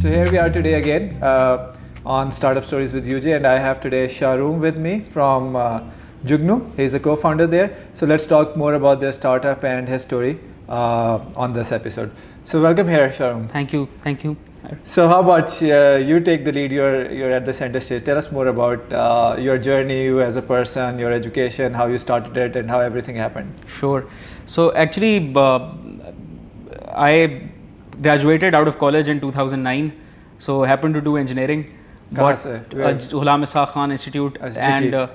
So here we are today again on Startup Stories with UJ, and I have today Sharoom with me from Jugnu. He's a co-founder there. So let's talk more about their startup and his story on this episode. So welcome here, Sharoom. Thank you. So how about you take the lead? You're at the center stage. Tell us more about your journey, you as a person, your education, how you started it, and how everything happened. Sure. So actually, I graduated out of college in 2009. So happened to do engineering. Ghulam Ishaq Khan Institute, and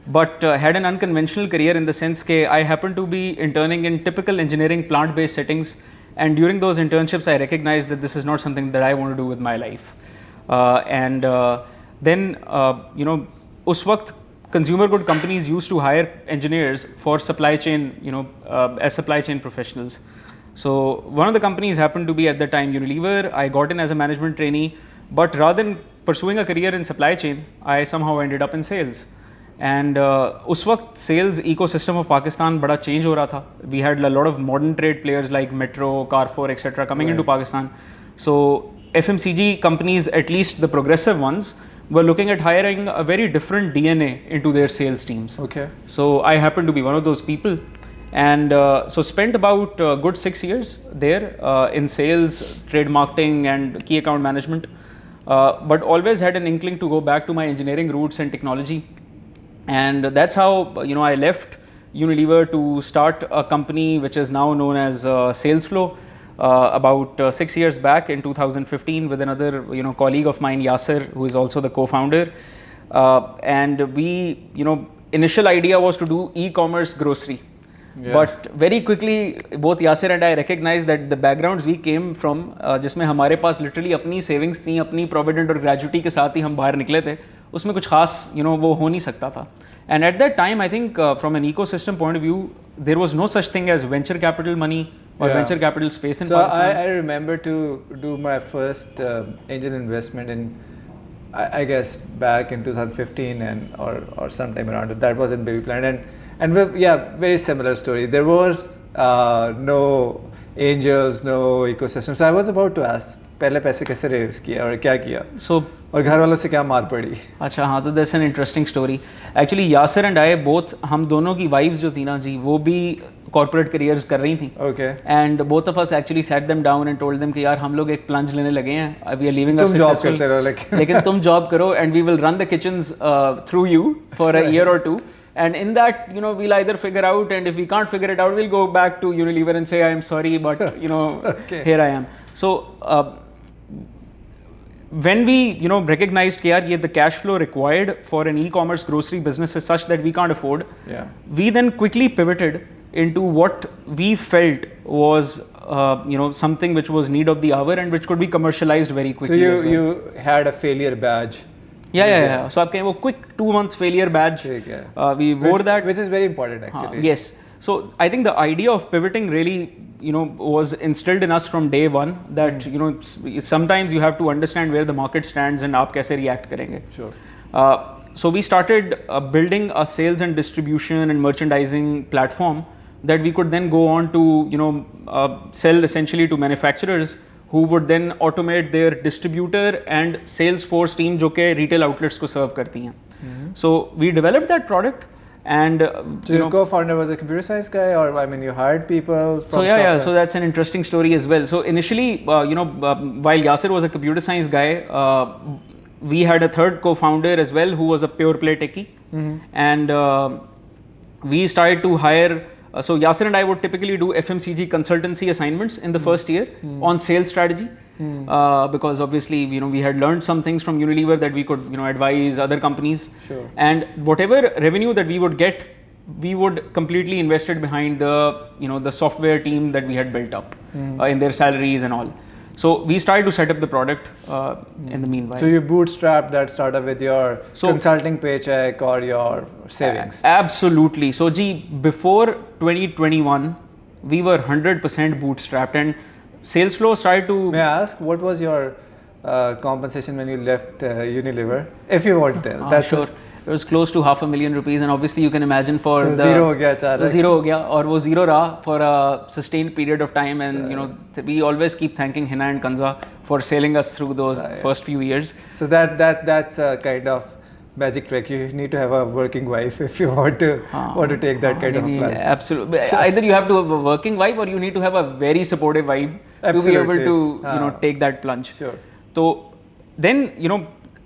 but had an unconventional career in the sense that I happened to be interning in typical engineering plant-based settings. And during those internships, I recognized that this is not something that I want to do with my life. Then, उस वक्त consumer good companies used to hire engineers for supply chain, as supply chain professionals. So one of the companies happened to be at the time Unilever. I got in as a management trainee, but rather than pursuing a career in supply chain, I somehow ended up in sales. And उस वक्त sales ecosystem of Pakistan बड़ा change हो रहा था. We had a lot of modern trade players like Metro, Carrefour, etc. coming into Pakistan. So FMCG companies, at least the progressive ones, were looking at hiring a very different DNA into their sales teams. Okay. So I happened to be one of those people, and so spent about a good 6 years there in sales, trade marketing, and key account management. But always had an inkling to go back to my engineering roots and technology. And that's how I left Unilever to start a company which is now known as SalesFlow about 6 years back in 2015 with another colleague of mine, Yasser, who is also the co-founder. And we initial idea was to do e-commerce grocery. Yeah. But very quickly both Yasser and I recognized that the backgrounds we came from, जिसमें हमारे पास literally अपनी savings थी, अपनी provident और gratuity के साथ ही हम बाहर निकले थे, उसमें कुछ खास वो हो नहीं सकता था. And at that time, I think from an ecosystem point of view, there was no such thing as venture capital money or venture capital space in Pakistan. So I remember to do my first angel investment in, I guess back in 2015 or sometime around it. That was in Baby Planet, and very similar story. There was no angels, no ecosystem. So I was about to ask, पहले पैसे कैसे raise किया और क्या किया? So और घर वालों से क्या मार पड़ी? अच्छा हाँ, तो that's an interesting story. Actually यासर and I both, हम दोनों की wives जो थी ना जी, वो भी corporate careers कर रही थी. Okay. And both of us actually sat them down and told them कि यार हम लोग एक plunge लेने लगे हैं. We are leaving our successful. तुम जॉब करते रहो लेकिन तुम जॉब करो and we will run the kitchens through you for a year or two. And in that, we'll either figure out, and if we can't figure it out, we'll go back to Unilever and say, I'm sorry, but okay. Here I am. So when we recognized that the cash flow required for an e-commerce grocery business is such that we can't afford, we then quickly pivoted into what we felt was something which was need of the hour and which could be commercialized very quickly. So you had a failure badge. Yeah. So a quick 2-month failure badge. We wore that, which is very important actually. Yes. So I think the idea of pivoting really was instilled in us from day one, that sometimes you have to understand where the market stands and आप कैसे react करेंगे. Sure. So we started building a sales and distribution and merchandising platform that we could then go on to sell essentially to manufacturers who would then automate their distributor and sales force team जो के retail outlets को serve करती हैं. So we developed that product. And so your co-founder was a computer science guy, or you hired people from software? So that's an interesting story as well. So initially, while Yasser was a computer science guy, we had a third co-founder as well who was a pure play techie, and we started to hire. So Yasser and I would typically do FMCG consultancy assignments in the first year on sales strategy. Because obviously we had learned some things from Unilever that we could advise other companies. Sure. And whatever revenue that we would get, we would completely invest it behind the the software team that we had built up in their salaries and all. So we started to set up the product in the meanwhile. So you bootstrapped that startup with your consulting paycheck or your savings? Absolutely. So before 2021, we were 100% bootstrapped, and SalesFlow started to... May I ask, what was your compensation when you left Unilever? If you want to tell. Sure. it was close to ₹500,000, and obviously you can imagine for So the zero हो गया अचानक. zero हो गया और वो zero रहा for a sustained period of time, and we always keep thanking Hina and Kanza for sailing us through those first few years. So that's a kind of magic trick. You need to have a working wife if you want to take that kind of Maybe, plunge. absolutely. Either you have to have a working wife or you need to have a very supportive wife to be able to take that plunge. Sure. So then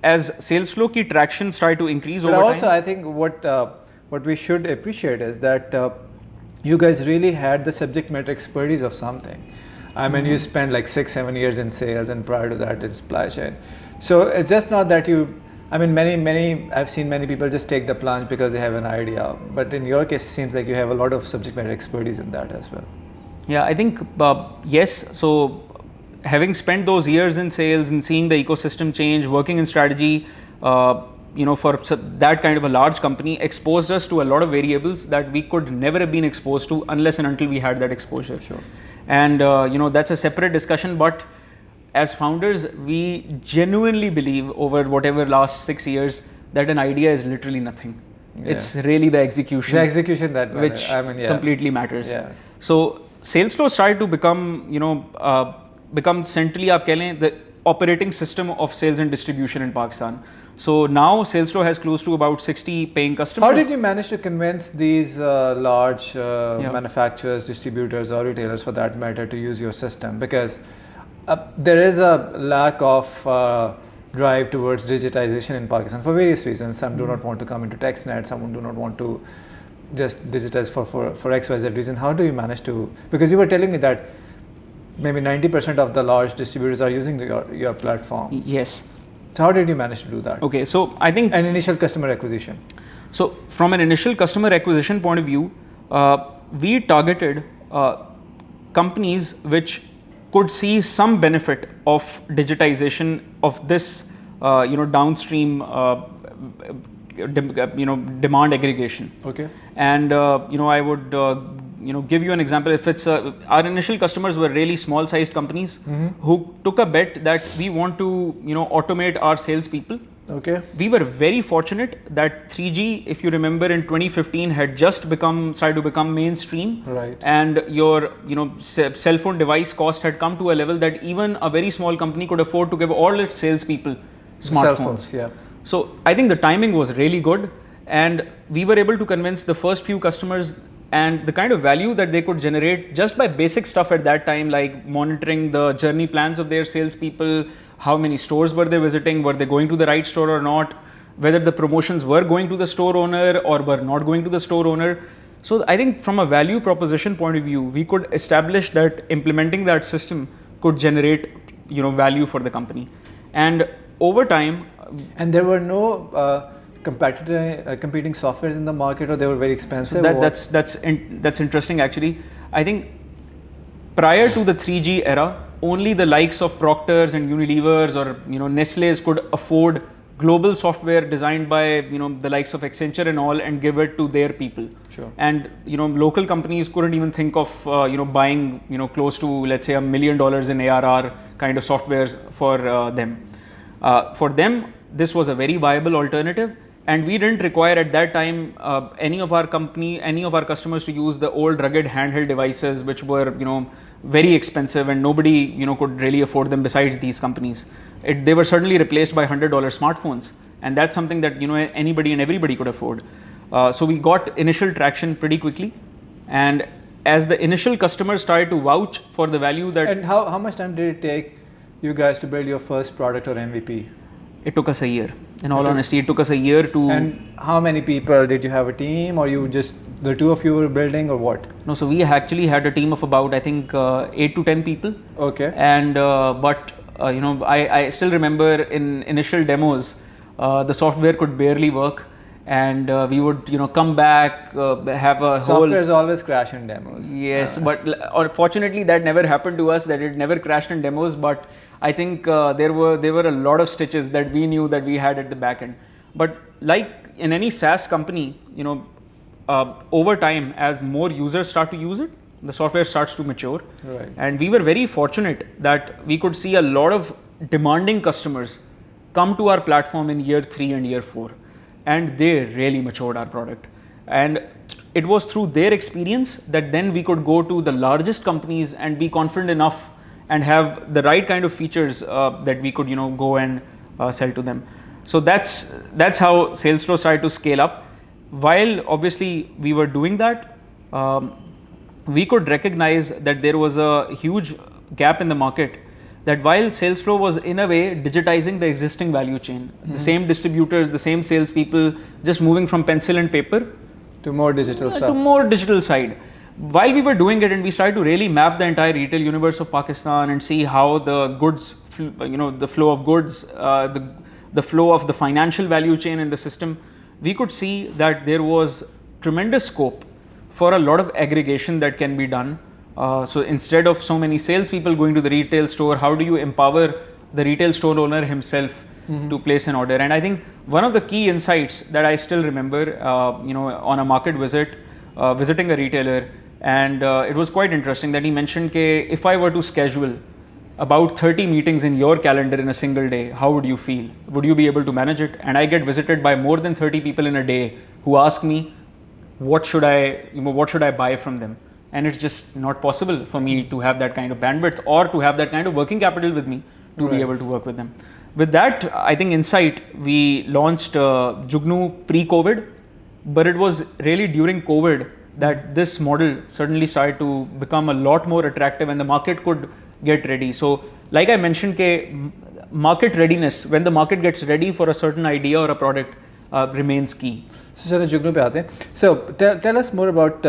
as sales flow ki traction started to increase But over also, time. I think what we should appreciate is that you guys really had the subject matter expertise of something. I mean, you spent like 6-7 years in sales, and prior to that in supply chain. So it's just not that you. I mean, I've seen many people just take the plunge because they have an idea. But in your case, it seems like you have a lot of subject matter expertise in that as well. Yeah, I think yes. So having spent those years in sales and seeing the ecosystem change, working in strategy, for that kind of a large company, exposed us to a lot of variables that we could never have been exposed to unless and until we had that exposure. Sure. And that's a separate discussion. But as founders, we genuinely believe over whatever last 6 years that an idea is literally nothing. Yeah. It's really the execution. The execution that which completely matters. Yeah. So sales flow started to become centrally आप कह लें the operating system of sales and distribution in Pakistan. So now sales flow has close to about 60 paying customers. How did you manage to convince these large manufacturers, distributors, or retailers for that matter to use your system? Because there is a lack of drive towards digitization in Pakistan for various reasons. Some do not want to come into TechSnet, some do not want to just digitize for XYZ reason. How do you manage to, because you were telling me that maybe 90% of the large distributors are using your platform. Yes. So how did you manage to do that? Okay, so I think an initial customer acquisition. So from an initial customer acquisition point of view, we targeted companies which could see some benefit of digitization of this, downstream, demand aggregation. Okay. And I would give you an example. If it's our initial customers were really small sized companies who took a bet that we want to automate our salespeople. Okay. We were very fortunate that 3G, if you remember, in 2015 had just started to become mainstream. Right. And your cell phone device cost had come to a level that even a very small company could afford to give all its salespeople smartphones. Cell phones, yeah. So I think the timing was really good, and we were able to convince the first few customers, and the kind of value that they could generate just by basic stuff at that time, like monitoring the journey plans of their salespeople, how many stores were they visiting, were they going to the right store or not, whether the promotions were going to the store owner or were not going to the store owner. So I think from a value proposition point of view, we could establish that implementing that system could generate value for the company. And over time, and there were no competing softwares in the market, or they were very expensive. So that's interesting actually. I think prior to the 3G era, only the likes of Procters and Unilevers or Nestle's could afford global software designed by the likes of Accenture and all, and give it to their people. Sure. And local companies couldn't even think of buying close to, let's say, $1 million in ARR kind of softwares for them. For them, this was a very viable alternative, and we didn't require at that time any of our customers to use the old rugged handheld devices, which were very expensive, and nobody could really afford them besides these companies. They were certainly replaced by $100 smartphones, and that's something that anybody and everybody could afford. So we got initial traction pretty quickly, and as the initial customers started to vouch for the value that. And how much time did it take you guys to build your first product or MVP? It took us a year. In all honesty, it took us a year to. And how many people did you have a team, or you just the two of you were building, or what? No, so we actually had a team of about, I think, 8 to 10 people. Okay. And but I still remember in initial demos, the software could barely work, and we would come back, have a whole. Softwares always crash in demos. Yes, but fortunately that never happened to us. That it never crashed in demos, but I think there were a lot of stitches that we knew that we had at the back end. But like in any SaaS company, over time, as more users start to use it, the software starts to mature. Right. And we were very fortunate that we could see a lot of demanding customers come to our platform in year 3 and year 4. and they really matured our product. And it was through their experience that then we could go to the largest companies and be confident enough and have the right kind of features that we could go and sell to them. So that's how SalesFlow started to scale up. While obviously we were doing that, we could recognize that there was a huge gap in the market, that while SalesFlow was in a way digitizing the existing value chain, the same distributors, the same salespeople, just moving from pencil and paper to more digital stuff. To more digital side. While we were doing it and we started to really map the entire retail universe of Pakistan and see how the goods, the flow of goods, the flow of the financial value chain in the system, we could see that there was tremendous scope for a lot of aggregation that can be done. So instead of so many salespeople going to the retail store, how do you empower the retail store owner himself to place an order? And I think one of the key insights that I still remember, on a market visit, visiting a retailer, and it was quite interesting that he mentioned, if I were to schedule about 30 meetings in your calendar in a single day, how would you feel? Would you be able to manage it? And I get visited by more than 30 people in a day who ask me, what should I buy from them? And it's just not possible for me to have that kind of bandwidth or to have that kind of working capital with me to be able to work with them. With that, I think insight, we launched Jugnu pre-COVID, but it was really during COVID that this model certainly started to become a lot more attractive and the market could get ready. So like I mentioned, market readiness, when the market gets ready for a certain idea or a product, remains key. So Jugnu pe aate hain. So tell us more about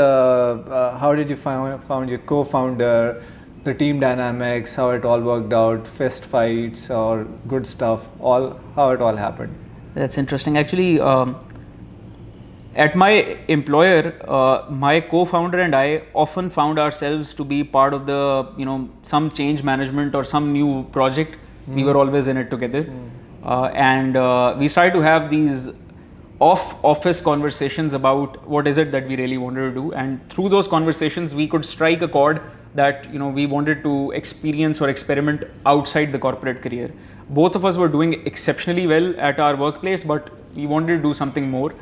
how did you found your co-founder, the team dynamics, how it all worked out, fist fights or good stuff, how it all happened. That's interesting. Actually, at my employer, my co-founder and I often found ourselves to be part of the, some change management or some new project. We were always in it together. And we started to have these off-office conversations about what is it that we really wanted to do. And through those conversations, we could strike a chord that, we wanted to experience or experiment outside the corporate career. Both of us were doing exceptionally well at our workplace, but we wanted to do something more.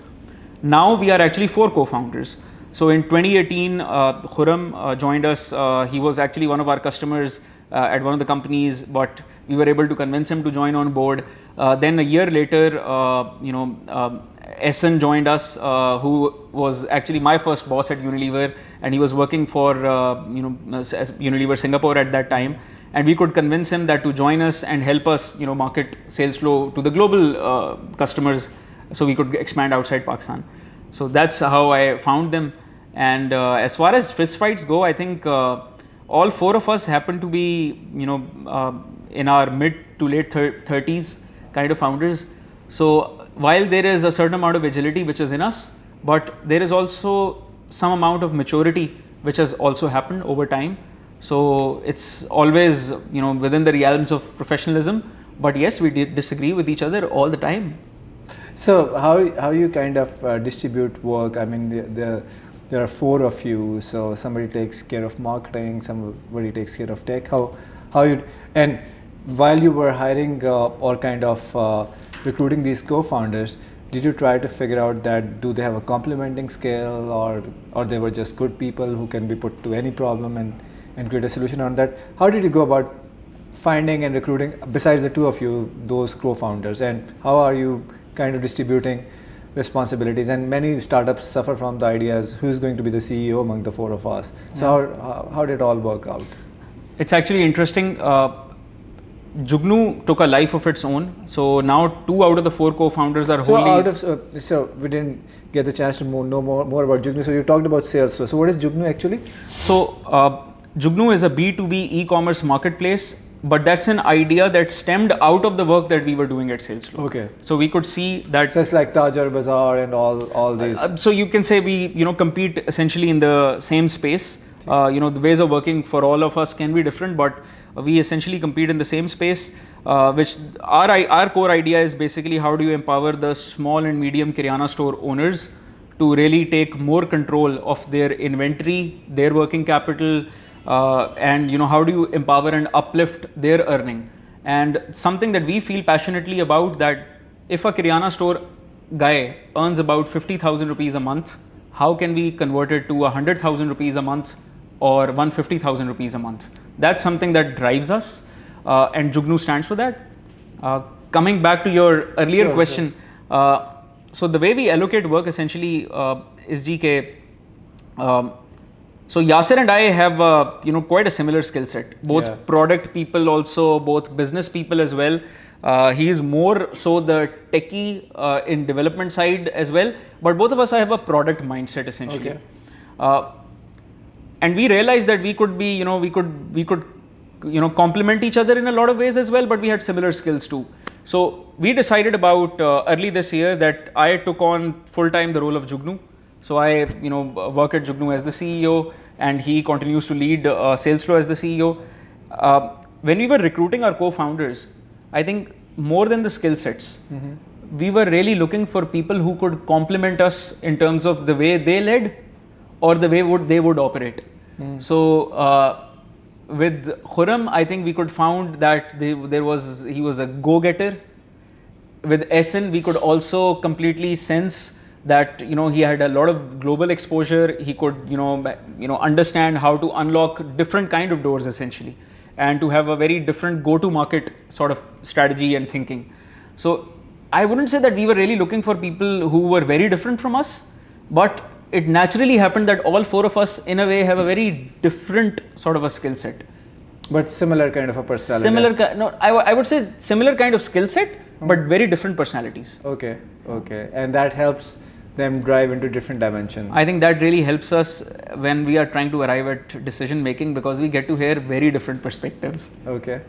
Now we are actually 4 co-founders. So in 2018, Khurram joined us. He was actually one of our customers at one of the companies, but we were able to convince him to join on board. Then a year later, Essen joined us, who was actually my first boss at Unilever, and he was working for Unilever Singapore at that time. And we could convince him that to join us and help us, market SalesFlow to the global customers, so we could expand outside Pakistan. So that's how I found them. And as far as fistfights go, I think all 4 of us happen to be, in our mid to late 30s kind of founders. So while there is a certain amount of agility which is in us, but there is also some amount of maturity which has also happened over time. So it's always, within the realms of professionalism. But yes, we disagree with each other all the time. So how you kind of distribute work? I mean, there are 4 of you. So somebody takes care of marketing, somebody takes care of tech. How you, and while you were hiring or kind of recruiting these co-founders, did you try to figure out that do they have a complementing skill, or they were just good people who can be put to any problem and create a solution on that? How did you go about finding and recruiting, besides the 2 of you, those co-founders, and how are you kind of distributing responsibilities? And many startups suffer from the ideas, who's going to be the CEO among the 4 of us? So how did it all work out? It's actually interesting. Jugnu took a life of its own. So now 2 out of the 4 co-founders are wholly... So we didn't get the chance to know more about Jugnu. So you talked about SalesFlow. So what is Jugnu actually? So Jugnu is a B2B e-commerce marketplace, but that's an idea that stemmed out of the work that we were doing at SalesFlow. Okay. So we could see that... So it's like Tajar Bazaar and all these. So you can say we compete essentially in the same space. The ways of working for all of us can be different, but we essentially compete in the same space, which our core idea is basically how do you empower the small and medium Kiryana store owners to really take more control of their inventory, their working capital, and how do you empower and uplift their earning. And something that we feel passionately about, that if a Kiryana store guy earns about 50,000 rupees a month. How can we convert it to 100,000 rupees a month or 150,000 rupees a month? That's something that drives us, and Jugnu stands for that. Coming back to your earlier question, so the way we allocate work essentially is GK. So Yasser and I have quite a similar skill set. Both product people, also both business people as well. He is more so the techie in development side as well. But both of us have a product mindset essentially. And we realized that we could be, we could complement each other in a lot of ways as well. But we had similar skills too. So we decided about early this year that I took on full time the role of Jugnu. So I, work at Jugnu as the CEO, and he continues to lead SalesFlow as the CEO. When we were recruiting our co-founders, I think more than the skill sets, we were really looking for people who could complement us in terms of the way they led or the way they would operate. So with Khurram, I think we could found that he was a go-getter. With Essen, we could also completely sense that he had a lot of global exposure. He could understand how to unlock different kind of doors essentially, and to have a very different go-to-market sort of strategy and thinking. So I wouldn't say that we were really looking for people who were very different from us, but it naturally happened that all four of us in a way have a very different sort of a skill set. But similar kind of a personality. I would say similar kind of skill set, but very different personalities. Okay. And that helps them drive into different dimensions. I think that really helps us when we are trying to arrive at decision making, because we get to hear very different perspectives. Okay.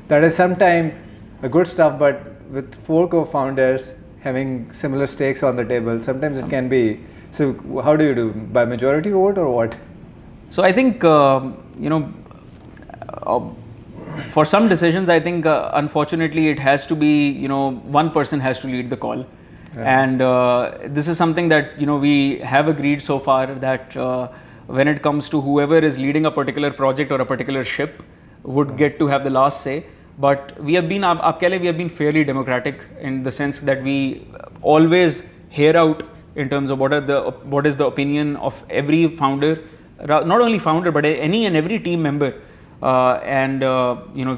That is sometimes a good stuff, but with four co-founders having similar stakes on the table, sometimes it can be. So how do you do? By majority vote or what? So I think, for some decisions, I think unfortunately it has to be, one person has to lead the call. And this is something that we have agreed so far, that when it comes to whoever is leading a particular project or a particular ship would get to have the last say. But we have been fairly democratic in the sense that we always hear out in terms of what is the opinion of every founder, not only founder but any and every team member, and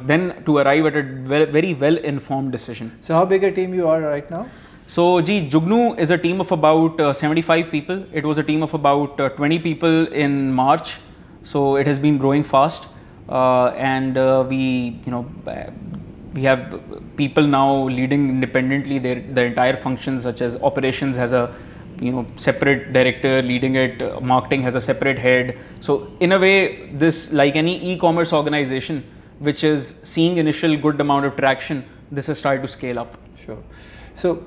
then to arrive at a very well informed decision. So how big a team you are right now? So Jugnu is a team of about 75 people. It was a team of about 20 people in March. So it has been growing fast, and we have people now leading independently the entire functions, such as operations has a separate director leading it, marketing has a separate head. So in a way, this, like any e-commerce organization which is seeing initial good amount of traction, this has started to scale up. Sure. So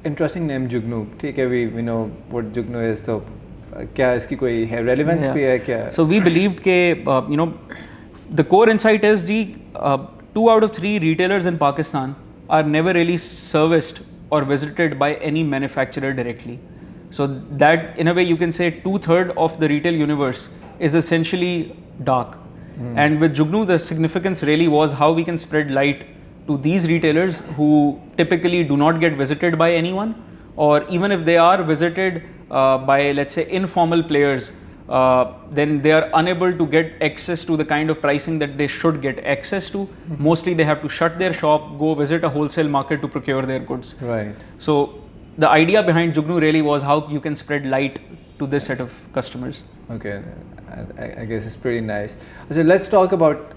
interesting name Jugnu. ठीक है, we know what Jugnu is. So क्या इसकी कोई है relevance भी है क्या? So we believed के the core insight is 2 out of 3 retailers in Pakistan are never really serviced or visited by any manufacturer directly. So that in a way you can say 2/3 of the retail universe is essentially dark. And with Jugnu, the significance really was how we can spread light to these retailers who typically do not get visited by anyone, or even if they are visited by, let's say, informal players, then they are unable to get access to the kind of pricing that they should get access to. Mostly they have to shut their shop, go visit a wholesale market to procure their goods. Right. So the idea behind Jugnu really was how you can spread light to this set of customers. Okay, I guess it's pretty nice. So let's talk about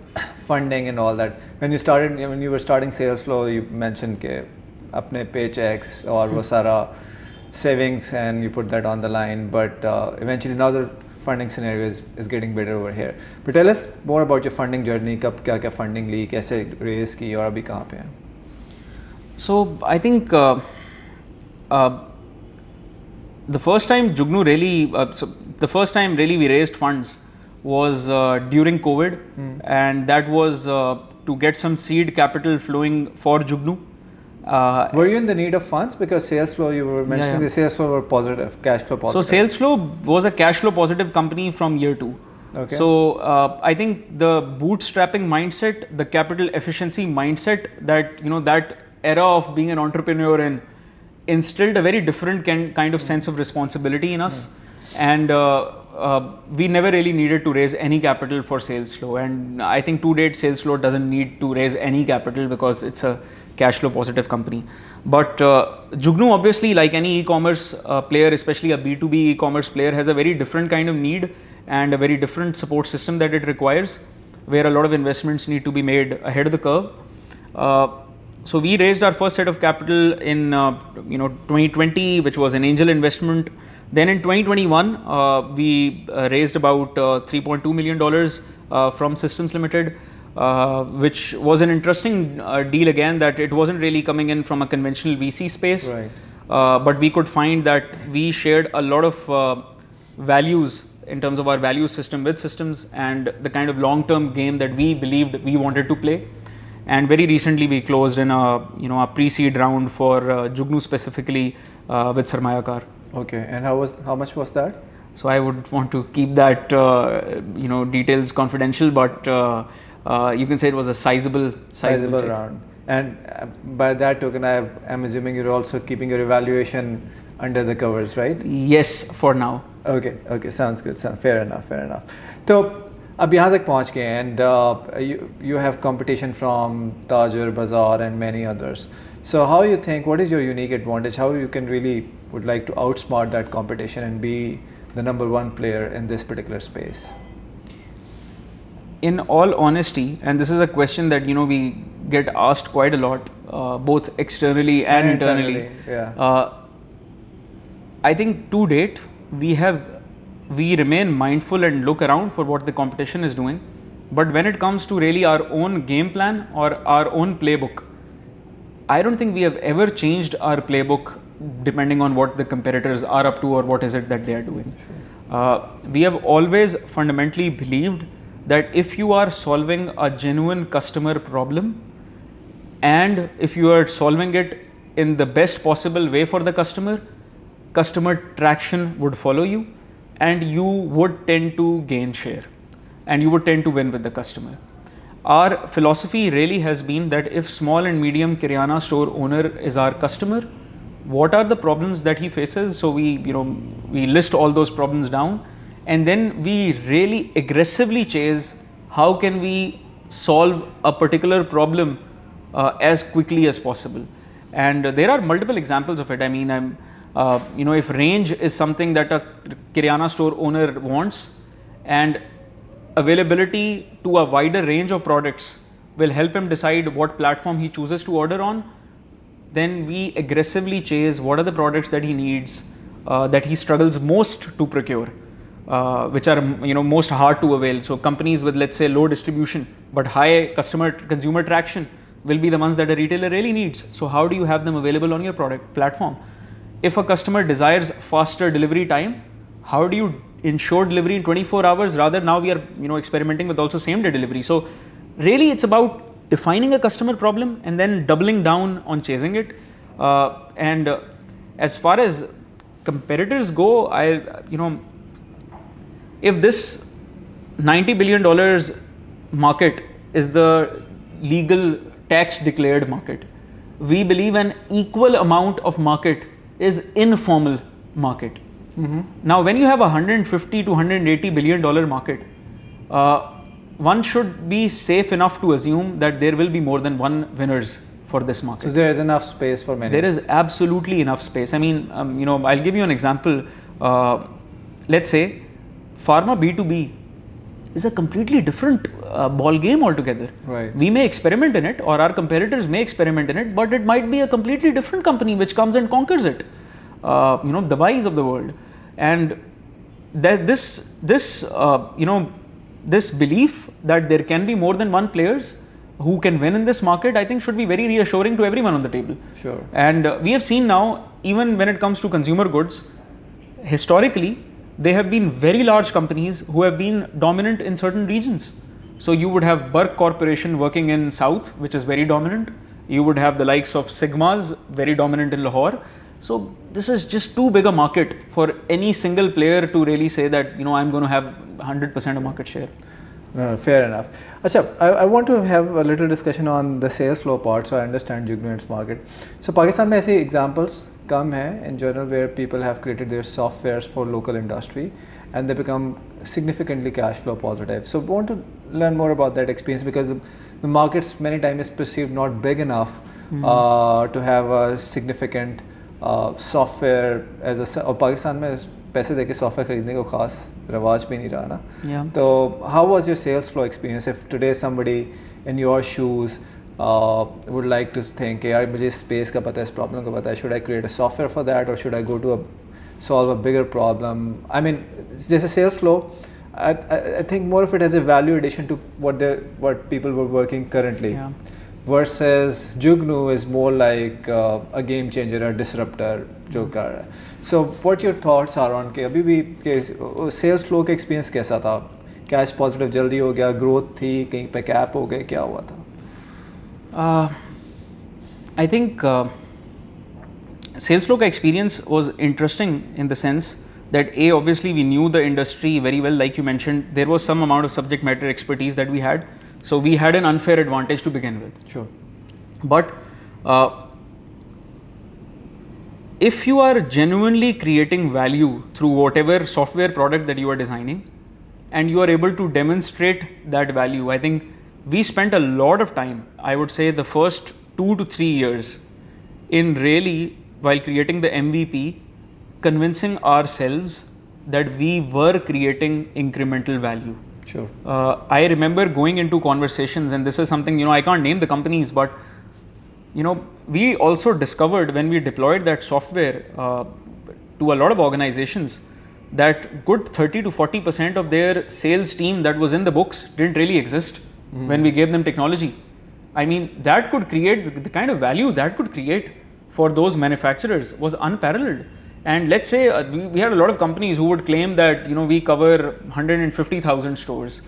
funding and all that. When you were starting SalesFlow, you mentioned के अपने paychecks और वो सारा savings, and you put that on the line. But eventually now the funding scenario is getting better over here. But tell us more about your funding journey. कब क्या funding ली, कैसे raise की, और अभी कहाँ पे हैं? So I think the first time Jugnu really, the first time really we raised funds was during COVID, and that was to get some seed capital flowing for Jugnu. Were you in the need of funds? Because SalesFlow, you were mentioning the SalesFlow were positive, cash flow positive. So SalesFlow was a cash flow positive company from year 2. Okay. So I think the bootstrapping mindset, the capital efficiency mindset that that era of being an entrepreneur in, instilled a very different kind of sense of responsibility in us, and we never really needed to raise any capital for Salesflow. And I think to date Salesflow doesn't need to raise any capital because it's a cash flow positive company. But Jugnu, obviously, like any e-commerce player, especially a B2B e-commerce player, has a very different kind of need and a very different support system that it requires, where a lot of investments need to be made ahead of the curve. So we raised our first set of capital in 2020, which was an angel investment. Then in 2021, we raised about $3.2 million from Systems Limited, which was an interesting deal again, that it wasn't really coming in from a conventional VC space, Right. but we could find that we shared a lot of values in terms of our value system with Systems and the kind of long-term game that we believed we wanted to play. And very recently we closed in a pre-seed round for Jugnu specifically with Sarmayakar. Okay, and how much was that? So I would want to keep that details confidential, but you can say it was a sizable check. Round. And by that token, I'm assuming you're also keeping your evaluation under the covers, right? Yes, for now. Okay, sounds good. Fair enough. So अब यहाँ तक पहुँच गए, and you have competition from Tajur, Bazaar, and many others. So how you think, what is your unique advantage? How you can really would like to outsmart that competition and be the number one player in this particular space? In all honesty, and this is a question that we get asked quite a lot, both externally and internally. Yeah. I think to date we remain mindful and look around for what the competition is doing, but when it comes to really our own game plan or our own playbook, I don't think we have ever changed our playbook depending on what the competitors are up to or what is it that they are doing. Sure. We have always fundamentally believed that if you are solving a genuine customer problem, and if you are solving it in the best possible way for the customer traction would follow you, and you would tend to gain share, and you would tend to win with the customer. Our philosophy really has been that if small and medium Kiryana store owner is our customer, what are the problems that he faces? So we list all those problems down, and then we really aggressively chase how can we solve a particular problem as quickly as possible. And there are multiple examples of it. I mean, if range is something that a Kiryana store owner wants, and availability to a wider range of products will help him decide what platform he chooses to order on, then we aggressively chase what are the products that he needs, that he struggles most to procure, which are most hard to avail. So companies with, let's say, low distribution but high consumer traction will be the ones that a retailer really needs. So how do you have them available on your product platform? If a customer desires faster delivery time, how do you ensure delivery in 24 hours? Rather, now we are experimenting with also same day delivery. So really it's about defining a customer problem and then doubling down on chasing it. And as far as competitors go, if this $90 billion market is the legal tax declared market, we believe an equal amount of market is informal market. Mm-hmm. Now, when you have a $150 to $180 billion market, one should be safe enough to assume that there will be more than one winners for this market. So there is enough space for many. There is absolutely enough space. I mean, I'll give you an example. Let's say pharma B2B is a completely different ball game altogether. Right. We may experiment in it, or our competitors may experiment in it, but it might be a completely different company which comes and conquers it. The buys of the world, and that this belief that there can be more than one players who can win in this market, I think should be very reassuring to everyone on the table. Sure. And we have seen now, even when it comes to consumer goods, historically, they have been very large companies who have been dominant in certain regions. So you would have Burke Corporation working in South, which is very dominant. You would have the likes of Sigmas, very dominant in Lahore. So this is just too big a market for any single player to really say that I'm going to have 100% of market share. No, fair enough. Acha, I want to have a little discussion on the sales flow part, so I understand Jugnu and its market. So Pakistan में ऐसे examples कम हैं in general where people have created their softwares for local industry and they become significantly cash flow positive. So I want to learn more about that experience because the markets many times is perceived not big enough to have a significant software as a और पाकिस्तान में पैसे देके software खरीदने को खास रवाज भी नहीं रहा ना. Yeah. तो how was your sales flow experience if today somebody in your shoes would like to think कि यार मुझे स्पेस का पता है, इस प्रॉब्लम का पता है, should I create a software for that or should I go to solve a bigger problem? I mean, जैसे sales flow, I think more of it as a value addition to what people were working currently. Yeah. Versus Jugnu is more like a game changer, a disruptor जो कर रहा है. So what your thoughts are on कि अभी भी कि sales flow का experience कैसा था? Cash positive जल्दी हो गया, growth थी, कहीं पे cap हो गए, क्या हुआ था? I think sales flow का experience was interesting in the sense that obviously we knew the industry very well, like you mentioned. There was some amount of subject matter expertise that we had. So we had an unfair advantage to begin with. Sure. But if you are genuinely creating value through whatever software product that you are designing and you are able to demonstrate that value, I think we spent a lot of time, I would say the first 2 to 3 years in really, while creating the MVP, convincing ourselves that we were creating incremental value. Sure. I remember going into conversations, and this is something, I can't name the companies, but we also discovered when we deployed that software to a lot of organizations that good 30 to 40% of their sales team that was in the books didn't really exist when we gave them technology. I mean, that could create the kind of value that could create for those manufacturers was unparalleled. And let's say we had a lot of companies who would claim that we cover 150,000 stores,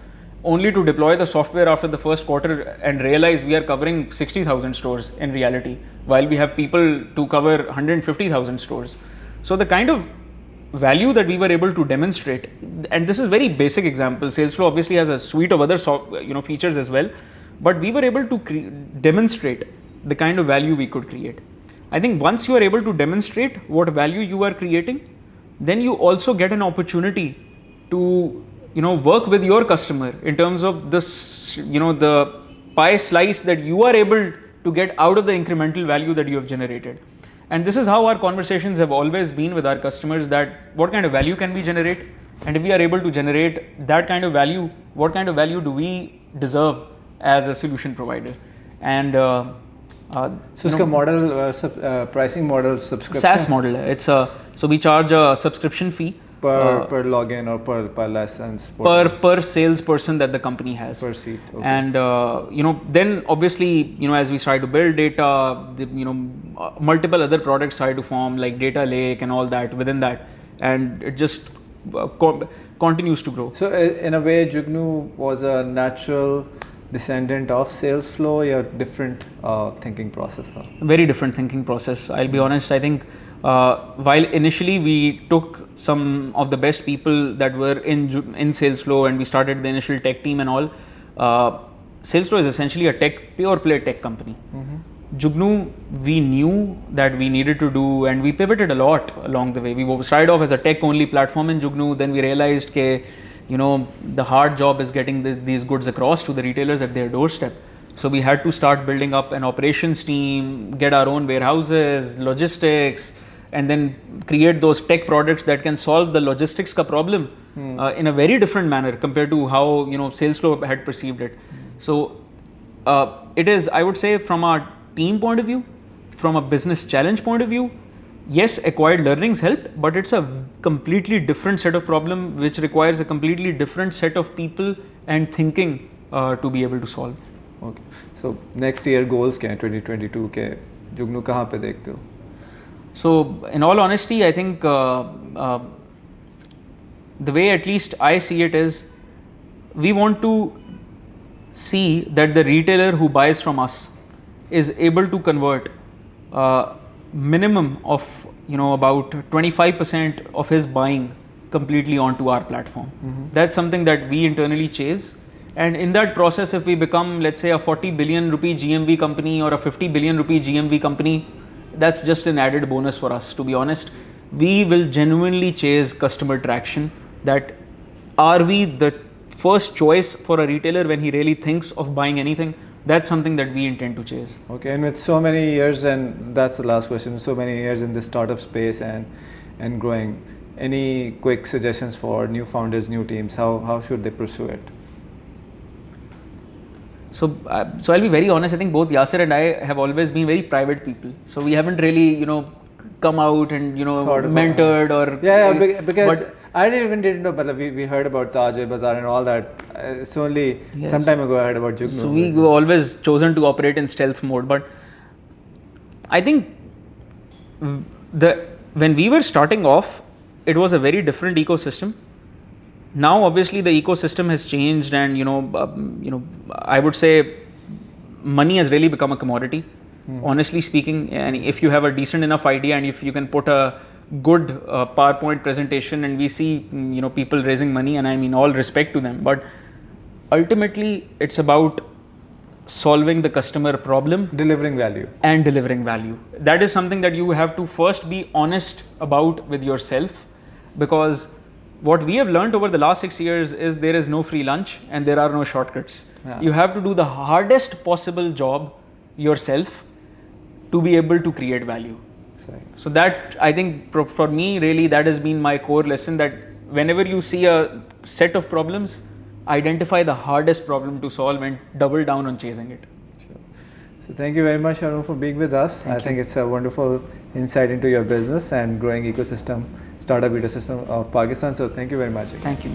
only to deploy the software after the first quarter and realize we are covering 60,000 stores in reality, while we have people to cover 150,000 stores. So the kind of value that we were able to demonstrate, and this is very basic example. Salesflow obviously has a suite of other features as well, but we were able to demonstrate the kind of value we could create. I think once you are able to demonstrate what value you are creating, then you also get an opportunity to work with your customer in terms of this the pie slice that you are able to get out of the incremental value that you have generated. And this is how our conversations have always been with our customers, that what kind of value can we generate, and if we are able to generate that kind of value, what kind of value do we deserve as a solution provider. And so इसका model pricing model subscription SaaS model है. It's so we charge a subscription fee per login or per license per salesperson that the company has per seat. Okay. And then obviously as we started to build data, multiple other products started to form, like data lake and all that within that, and it just continues to grow. So in a way, Jugnu was a natural descendant of Salesflow, or different thinking process tha? Very different thinking process. I'll be honest. I think while initially we took some of the best people that were in Salesflow and we started the initial tech team and all, Salesflow is essentially a pure play tech company. Jugnu, we knew that we needed to do, and we pivoted a lot along the way. We started off as a tech only platform in Jugnu, then we realized that the hard job is getting these goods across to the retailers at their doorstep. So we had to start building up an operations team, get our own warehouses, logistics, and then create those tech products that can solve the logistics ka problem in a very different manner compared to how Salesflow had perceived it. So it is, I would say, from a team point of view, from a business challenge point of view, yes, acquired learnings helped, but it's a completely different set of problem which requires a completely different set of people and thinking to be able to solve. Okay. So next year goals क्या हैं 2022 के जुगनू कहाँ पे देखते हो? So in all honesty, I think the way at least I see it is, we want to see that the retailer who buys from us is able to convert minimum of about 25% of his buying completely onto our platform. That's something that we internally chase, And in that process, if we become, let's say, a 40 billion rupee GMV company or a 50 billion rupee GMV company, that's just an added bonus for us, to be honest. We will genuinely chase customer traction. That are we the first choice for a retailer when he really thinks of buying anything? That's something that we intend to chase. Okay, and with so many years, and that's the last question, so many years in this startup space and growing, any quick suggestions for new founders, new teams? How should they pursue it? So I'll be very honest. I think both Yasser and I have always been very private people. So we haven't really, come out and mentored or because but I didn't know, but we heard about Taj Bazaar and all that. It's only some time ago I heard about Jugnu. So we were always chosen to operate in stealth mode. But I think when we were starting off, it was a very different ecosystem. Now, obviously, the ecosystem has changed, and I would say money has really become a commodity. Honestly speaking, and if you have a decent enough idea, and if you can put a good PowerPoint presentation, and we see people raising money, and I mean all respect to them, but ultimately it's about solving the customer problem, delivering value. and delivering value. That is something that you have to first be honest about with yourself, because what we have learned over the last 6 years is there is no free lunch and there are no shortcuts. Yeah. You have to do the hardest possible job yourself to be able to create value. So that, I think, for me, really, that has been my core lesson, that whenever you see a set of problems, identify the hardest problem to solve and double down on chasing it. Sure. So thank you very much, Arun, for being with us. I think it's a wonderful insight into your business and growing ecosystem, startup ecosystem of Pakistan. So thank you very much. Thank you.